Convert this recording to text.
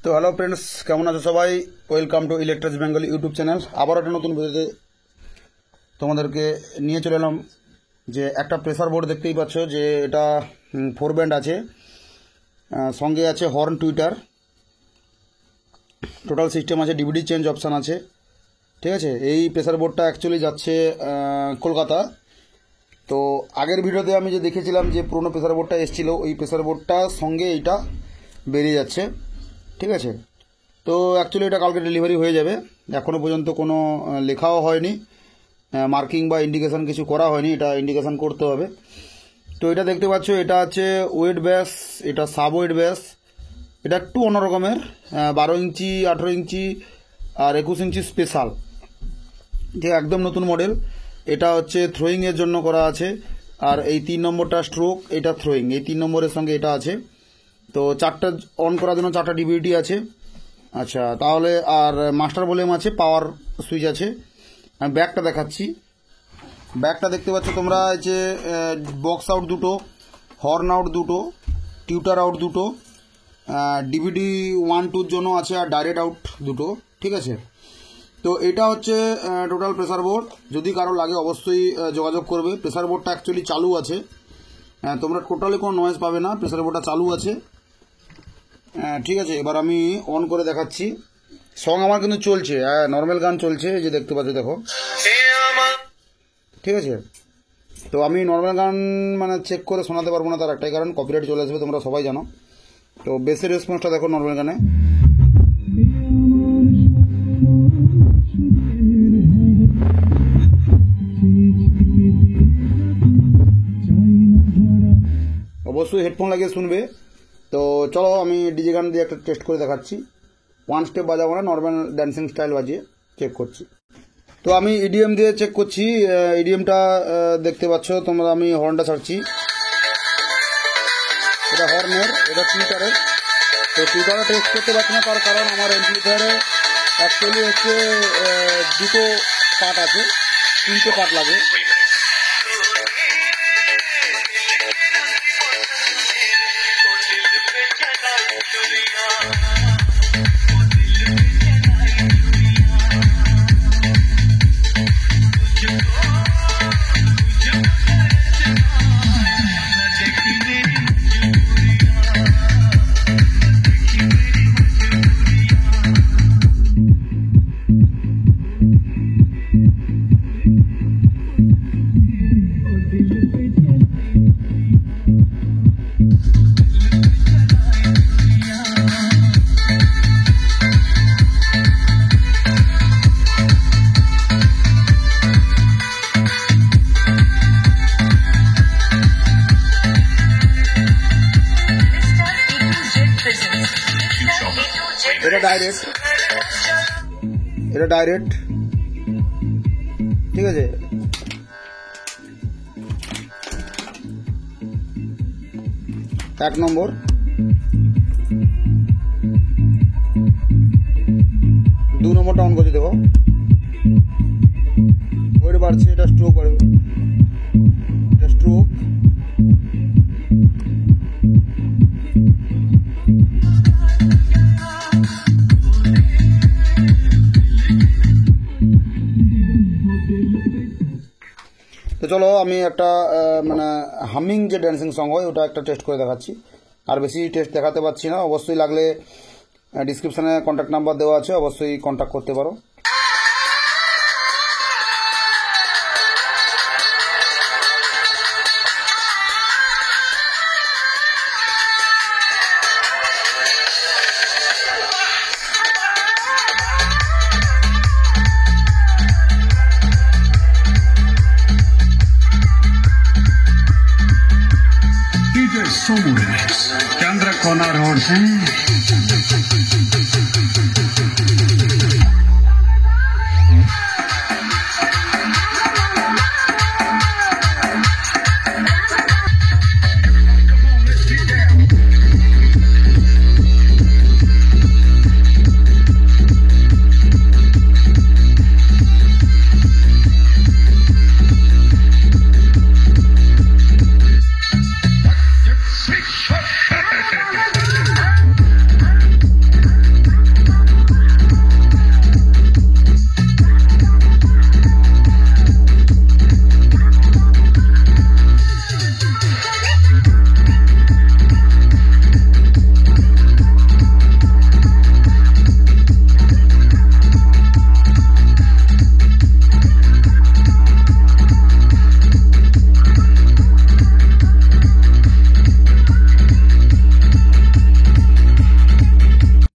তো hello friends, কেমন আছো সবাই? Welcome to electrics Bengali YouTube channel. আবার একটা নতুন ভিডিওতে তোমাদেরকে নিয়ে চলে এলাম। যে একটা প্রেসার বোর্ড দেখতেই পাচ্ছ, যে এটা 4 ব্যান্ড আছে, সঙ্গে আছে হর্ন টুইটার, টোটাল সিস্টেম আছে, ডিভিডি চেঞ্জ অপশান আছে। ঠিক আছে, এই প্রেসার বোর্ডটা অ্যাকচুয়ালি যাচ্ছে কলকাতা। তো আগের ভিডিওতে আমি যে দেখেছিলাম যে পুরনো প্রেসার বোর্ডটা এসেছিলো, ওই প্রেসার বোর্ডটার সঙ্গে এইটা বেরিয়ে যাচ্ছে। ঠিক আছে, তো অ্যাকচুয়ালি এটা কালকে ডেলিভারি হয়ে যাবে। এখনও পর্যন্ত কোনো লেখাও হয়নি, মার্কিং বা ইন্ডিকেশান কিছু করা হয়নি, এটা ইন্ডিকেশান করতে হবে। তো এটা দেখতে পাচ্ছ, এটা আছে ওয়েট ব্যাস, এটা সাব ওয়েট ব্যাস। এটা একটু অন্যরকমের, 12 ইঞ্চি, 18 ইঞ্চি আর 21 ইঞ্চি স্পেশাল, যে একদম নতুন মডেল। এটা হচ্ছে থ্রোয়িংয়ের জন্য করা আছে। আর এই 3 নম্বরটা স্ট্রোক, এটা থ্রোয়িং, এই 3 নম্বরের সঙ্গে এটা আছে। তো 4টা অন করার জন্য 4টা ডিভিডি আছে। আচ্ছা, তাহলে আর মাস্টার ভলিউম আছে, পাওয়ার সুইচ আছে। আমি ব্যাগটা দেখাচ্ছি। ব্যাগটা দেখতে পাচ্ছ তোমরা, যে বক্স আউট দুটো, হর্ন আউট দুটো, টিউটার আউট দুটো, ডিভিডি 1-2 জন্য আছে, আর ডাইরেক্ট আউট দুটো। ঠিক আছে, তো এটা হচ্ছে টোটাল প্রেসার বোর্ড। যদি কারো লাগে অবশ্যই যোগাযোগ করবে। প্রেসার বোর্ডটা অ্যাকচুয়ালি চালু আছে, তোমরা টোটালি কোনো নয়েজ পাবে না, প্রেসার বোর্ডটা চালু আছে। ঠিক আছে, এবার আমি অন করে দেখাচ্ছি। সং আমার কিন্তু চলছে, নর্মাল গান চলছে, যে দেখতে পাচ্ছ, দেখো। ঠিক আছে, তো আমি নর্মাল গান মানে চেক করে শোনাতে পারবো না, তার একটাই কারণ কপিরাইট চলে আসবে, তোমরা সবাই জানো। তো বেসের রেসপন্সটা দেখো নর্মাল গানে। অবশ্যই হেডফোন লাগিয়ে শুনবে। তো চলো, আমি ডিজে গান দিয়ে একটা টেস্ট করে দেখাচ্ছি। 1 স্টেপ বাজাবো না, নর্মাল ড্যান্সিং স্টাইল বাজিয়ে চেক করছি। তো আমি ইডিএম দিয়ে চেক করছি। ইডিএমটা দেখতে পাচ্ছ তোমরা, আমি হর্নটা ছাড়ছি। এটা হর্নের, এটা টুইটারের। তো টুইটারে টেস্ট করতে পারছি না, তার কারণ আমার অ্যাম্পলিফায়ারে অ্যাকচুয়ালি হচ্ছে 2টো পার্ট আছে, 3টে পার্ট লাগে। এটা ডাইরেক্ট, এটা ডাইরেক্ট। ঠিক আছে, 1 নম্বর, 2 নম্বরটা অন করছি, দেখো ওয়েট বাড়ছে, এটা স্ট্রোক বাড়বে, এটা স্ট্রোক। তো চলো, আমি একটা মানে হামিং যে ড্যান্সিং সং হয়, ওটা একটা টেস্ট করে দেখাচ্ছি। আর বেশি টেস্ট দেখাতে পারছি না। অবশ্যই লাগলে ডিসক্রিপশানে কন্ট্যাক্ট নাম্বার দেওয়া আছে, অবশ্যই কন্ট্যাক্ট করতে পারো। Chandra Corner Road.